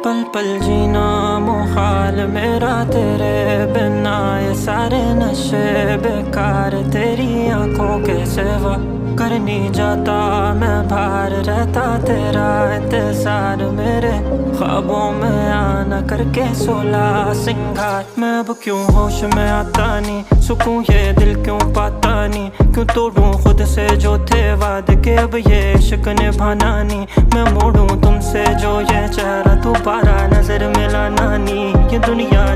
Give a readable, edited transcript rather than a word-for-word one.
पल पल जीना मुहाल मेरा तेरे बिना, ये सारे नशे बेकार तेरी आंखों के सिवा। करनी जाता मैं बाहर रहता तेरा इंतजार, मेरे ख्वाबों में आना करके 16 सिंगार। मैं अब क्यों होश में आता नहीं, सुकून ये दिल क्यों पाता नहीं। क्यों तोड़ूं खुद से जो थे वादे के, अब ये इश्क निभाना नहीं। मैं मोड़ूं तुमसे जो ये चेहरा, दोबारा नजर मिलाना नहीं। ये दुनिया